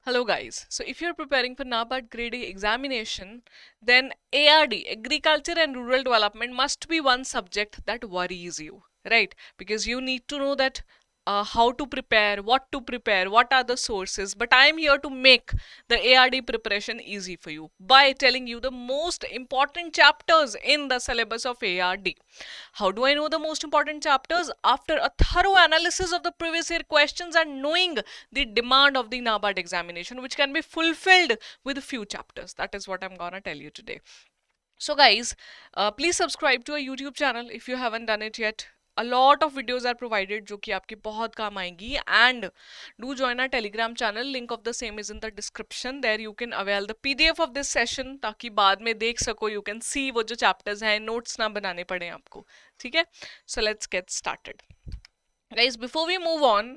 Hello guys. So if you're preparing for NABARD Grade A examination, then ARD, Agriculture and Rural Development, must be one subject that worries you, right? Because you need to know that how to prepare, what are the sources. But I am here to make the ARD preparation easy for you by telling you the most important chapters in the syllabus of ARD. How do I know the most important chapters? After a thorough analysis of the previous year questions and knowing the demand of the NABARD examination, which can be fulfilled with few chapters. That is what I'm gonna tell you today. So guys, please subscribe to our YouTube channel if you haven't done it yet. A lot of videos are provided जो कि आपके बहुत काम आएंगी, and do join our Telegram channel. Link of the same is in the description. There you can avail the PDF of this session ताकि बाद में देख सको, you can see वो जो chapters हैं, notes ना बनाने पड़े आपको, ठीक है? So let's get started. Guys, before we move on,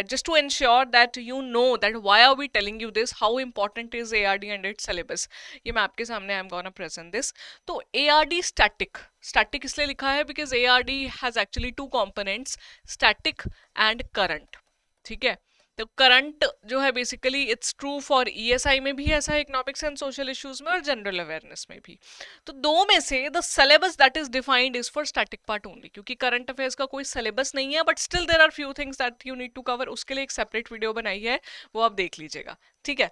just to ensure that you know that why are we telling you this, how important is ARD and its syllabus, ये मैं आपके सामने I'm gonna present this. तो ARD static इसलिए लिखा है because ARD has actually two components, static and current, ठीक है? तो करंट जो है basically it's true for ESI में भी ऐसा है, इकोनॉमिक्स एंड सोशल इश्यूज में और जनरल अवेयरनेस में भी. तो दो में से the syllabus that is defined is for static part only, क्योंकि करंट अफेयर्स का कोई सिलेबस नहीं है, but still there are few things that you need to cover. उसके लिए एक सेपरेट वीडियो बनाई है, वो आप देख लीजिएगा, ठीक है?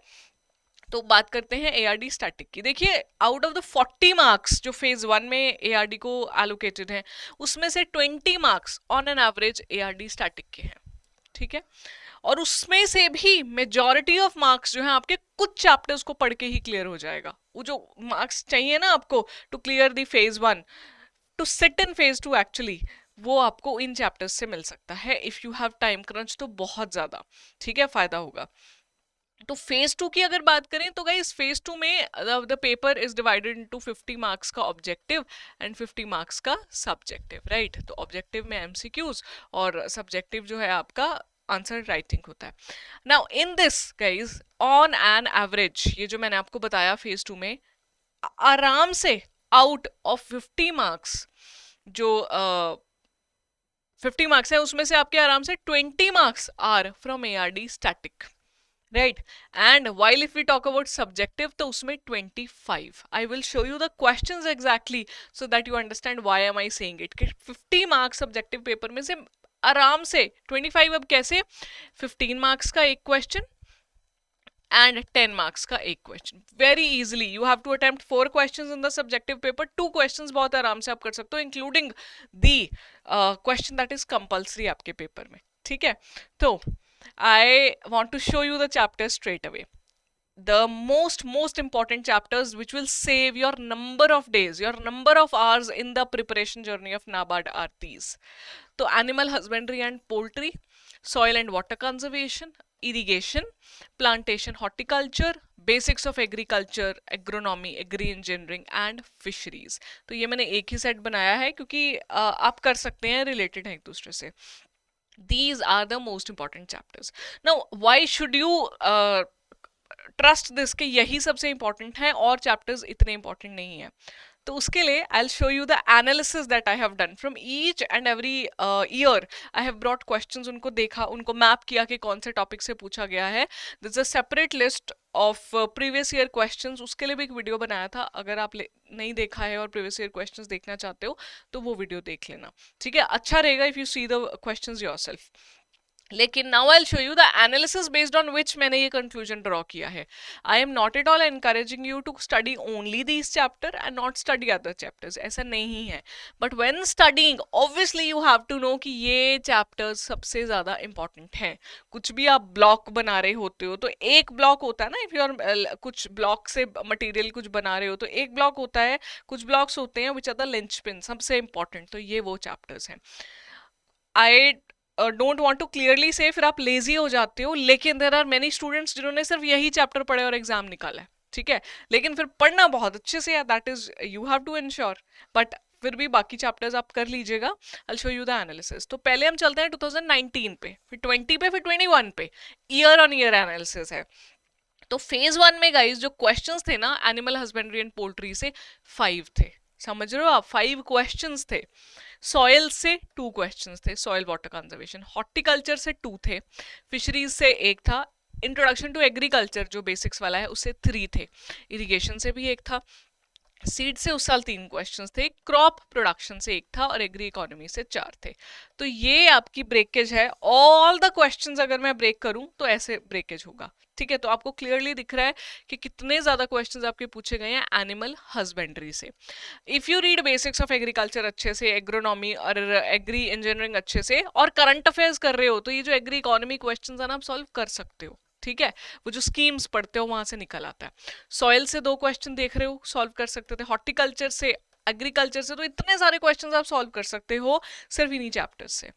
तो बात करते हैं एआरडी स्टैटिक की. देखिए, आउट ऑफ द 40 मार्क्स जो फेज 1 में एआरडी को एलोकेटेड है, उसमें से 20 marks on an average ARD static के हैं, ठीक है? और उसमें से भी मेजॉरिटी ऑफ मार्क्स जो है आपके कुछ चैप्टर्स को पढ़ के ही क्लियर हो जाएगा. वो जो मार्क्स चाहिए ना आपको to clear the phase 1, to sit in phase 2 actually, वो आपको इन चैप्टर्स से मिल सकता है if you have time crunch. तो बहुत ज्यादा, ठीक है, फायदा होगा. तो फेज 2 की अगर बात करें तो गाइस फेज 2 में the paper is divided into 50 marks का ऑब्जेक्टिव एंड 50 मार्क्स का सब्जेक्टिव, राइट? तो ऑब्जेक्टिव में एमसीक्यूज और सब्जेक्टिव जो है आपका आंसर राइटिंग होता है. Now in this guys, on an average, ये जो मैंने आपको बताया फेज 2 में आराम से आउट ऑफ 50 मार्क्स जो 50 मार्क्स है, उसमें से आपके आराम से 20 marks are from ARD static, right? And while if we talk about subjective, तो उसमें 25. I will show you the questions exactly so that you understand why am I saying it. 50 marks subjective paper में से आराम से 25. अब कैसे? 15 marks का एक question and 10 marks का एक question. Very easily you have to attempt 4 questions in the subjective paper. 2 questions बहुत आराम से आप कर सकते हो, including the question that is compulsory आपके पेपर में, ठीक है? तो I want to show you the chapters straight away. The most important chapters which will save your number of days, your number of hours in the preparation journey of NABARD are these. So animal husbandry and poultry, soil and water conservation, irrigation, plantation horticulture, basics of agriculture, agronomy, agri engineering and fisheries. तो ये मैंने एक ही set बनाया है क्योंकि आप कर सकते हैं, रिलेटेड हैं एक दूसरे से. These are the most important chapters. Now why should you trust this कि यही सबसे important है और chapters इतने important नहीं है? तो उसके लिए I'll show you the analysis that I have done from each and every year. I have brought questions, उनको देखा, उनको मैप किया कि कौन से टॉपिक से पूछा गया है. There's a separate list of previous year questions. उसके लिए भी एक वीडियो बनाया था. अगर आप नहीं देखा है और previous year questions देखना चाहते हो तो वो वीडियो देख लेना, ठीक है? अच्छा रहेगा if you see the questions yourself. लेकिन now I show you the analysis based on which मैंने ये कंक्लूजन ड्रॉ किया है. I am not at all encouraging you to study only this chapter and not study other chapters, ऐसा नहीं है. But when studying obviously you have to know कि ये chapters सबसे ज्यादा इंपॉर्टेंट हैं. कुछ भी आप ब्लॉक बना रहे होते हो तो एक ब्लॉक होता है ना, इफ यू आर कुछ ब्लॉक से मटेरियल कुछ बना रहे हो तो एक ब्लॉक होता है, कुछ ब्लॉक्स होते हैं विच आर द लिंचपिन, सबसे इंपॉर्टेंट. तो ये वो चैप्टर्स हैं. I don't want to clearly से फिर आप लेजी हो जाते हो, लेकिन देयर आर मेनी स्टूडेंट्स जिन्होंने सिर्फ यही चैप्टर पढ़े और एग्जाम निकाला है, ठीक है? लेकिन फिर पढ़ना बहुत अच्छे से है, that is you have to ensure. But फिर भी बाकी चैप्टर्स आप कर लीजिएगा. I show you the analysis. तो पहले हम चलते हैं 2019 पे, फिर 20 पे, फिर 21 पे. ईयर ऑन ईयर एनालिसिस है. तो फेज 1 में गाइस जो क्वेश्चंस थे ना एनिमल हस्बेंड्री एंड पोल्ट्री से 5 थे, समझ रहे हो आप? 5 क्वेश्चंस थे. सॉयल से 2 क्वेश्चंस थे, सॉयल वाटर कंजर्वेशन. हॉर्टिकल्चर से 2 थे, फिशरीज से 1 था, इंट्रोडक्शन टू एग्रीकल्चर जो बेसिक्स वाला है उससे 3 थे, इरिगेशन से भी एक था, सीड से उस साल 3 क्वेश्चंस थे, क्रॉप प्रोडक्शन से एक था और एग्री इकोनॉमी से 4 थे। तो ये आपकी ब्रेकेज है। ऑल द क्वेश्चंस अगर मैं ब्रेक करूं तो ऐसे ब्रेकेज होगा, ठीक है। तो आपको क्लियरली दिख रहा है कि कितने ज्यादा क्वेश्चंस आपके पूछे गए हैं एनिमल हस्बेंड्री से। If you read basics of agriculture अच्छे से, एग्रोनॉमी और एग्री इंजीनियरिंग अच्छे से, और करंट अफेयर्स कर रहे हो, तो ये जो एग्री इकोनॉमी क्वेश्चंस है ना, आप सॉल्व कर सकते हो, ठीक है। वो जो स्कीम्स पढ़ते हो वहां से निकल आता है। सॉइल से 2 क्वेश्चन देख रहे हो, सॉल्व कर सकते थे। हॉर्टिकल्चर से, एग्रीकल्चर से, तो इतने सारे क्वेश्चंस आप सॉल्व कर सकते हो सिर्फ इन्हीं चैप्टर्स से।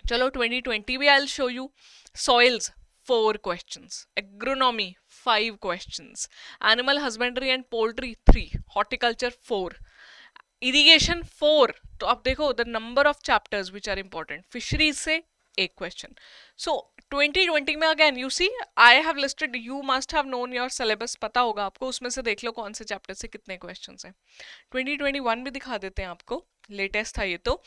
चलो 2020 भी I will show you. Soils 4 questions, agronomy 5 questions, animal husbandry and poultry 3, horticulture 4, irrigation 4। तो आप देखो the number of chapters which are important. Fisheries से 1 क्वेश्चन। सो 2020 में again you see I have listed, you must have known your syllabus, पता होगा आपको, उसमें से देख लो कौन से चैप्टर से कितने क्वेश्चंस हैं। 2021 भी दिखा देते हैं आपको, लेटेस्ट था ये तो।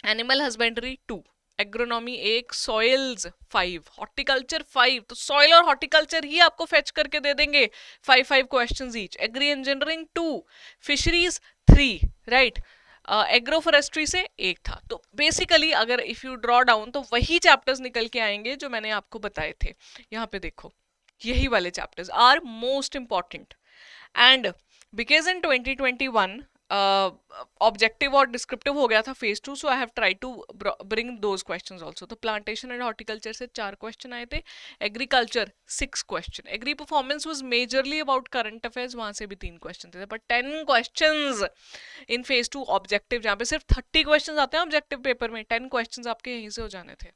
Animal husbandry 2, agronomy 1, soils 5, horticulture 5। तो सॉइल और हॉर्टिकल्चर ही आपको फेच करके दे देंगे 5 questions each. Agri engineering 2, fisheries 3, right. Agro forestry से 1 था। तो बेसिकली अगर इफ यू ड्रॉ डाउन तो वही चैप्टर्स निकल के आएंगे जो मैंने आपको बताए थे। यहाँ पे देखो, यही वाले chapters are most important. And because in 2021 objective और डिस्क्रिप्टिव हो गया था phase 2, so I have try to bring those questions also. तो प्लांटेशन एंड हॉर्टिकल्चर से 4 क्वेश्चन आए थे, agriculture 6 question, agri performance was majorly about current affairs, वहां से भी 3 क्वेश्चन थे, but 10 questions in phase 2 objective, जहाँ पे सिर्फ 30 क्वेश्चन आते हैं ऑब्जेक्टिव पेपर में, 10 क्वेश्चन आपके यहीं से हो जाने थे।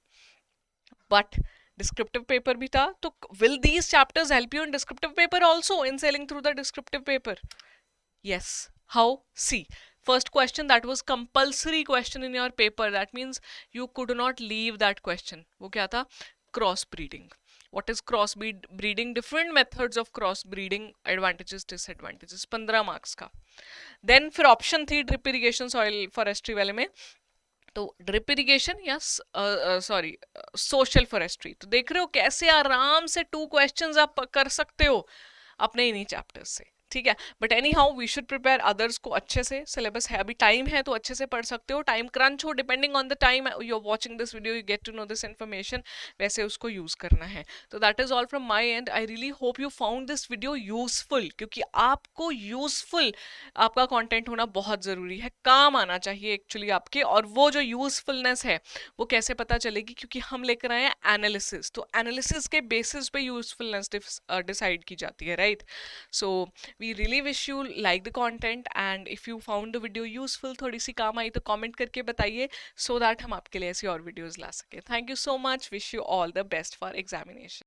बट डिस्क्रिप्टिव पेपर भी था, तो will these chapters help you in descriptive paper also, in selling through the descriptive paper? Yes. How? See, first question that was compulsory question in your paper. That means you could not leave that question. वो क्या था? Cross breeding. What is cross breeding? Different methods of cross breeding, advantages, disadvantages. 15 marks का. Then फिर option थी drip irrigation, soil forestry वाले में, तो drip irrigation या सॉरी सोशल फॉरेस्ट्री। तो देख रहे हो कैसे आराम से 2 क्वेश्चंस आप कर सकते हो अपने इन्हीं चैप्टर्स से, ठीक है। But anyhow we should prepare others को अच्छे से, सिलेबस है, अभी टाइम है तो अच्छे से पढ़ सकते हो। टाइम क्रंच हो, depending on the time you are watching this video, you get to know this information, वैसे उसको यूज करना है। तो that is all from my end. I really hope you found this video useful, क्योंकि आपको useful आपका content होना बहुत ज़रूरी है, काम आना चाहिए एक्चुअली आपके। और वो जो यूजफुलनेस है वो कैसे पता चलेगी, क्योंकि हम लेकर आए हैं एनालिसिस, तो एनालिसिस के बेसिस पे यूजफुलनेस डिसाइड की जाती है, right. So we really wish you like the content, and if you found the video useful, थोड़ी सी काम आई, तो कमेंट करके बताइए, सो दैट हम आपके लिए ऐसी और वीडियोज़ ला सकें। Thank you so much, wish you all the best for examination.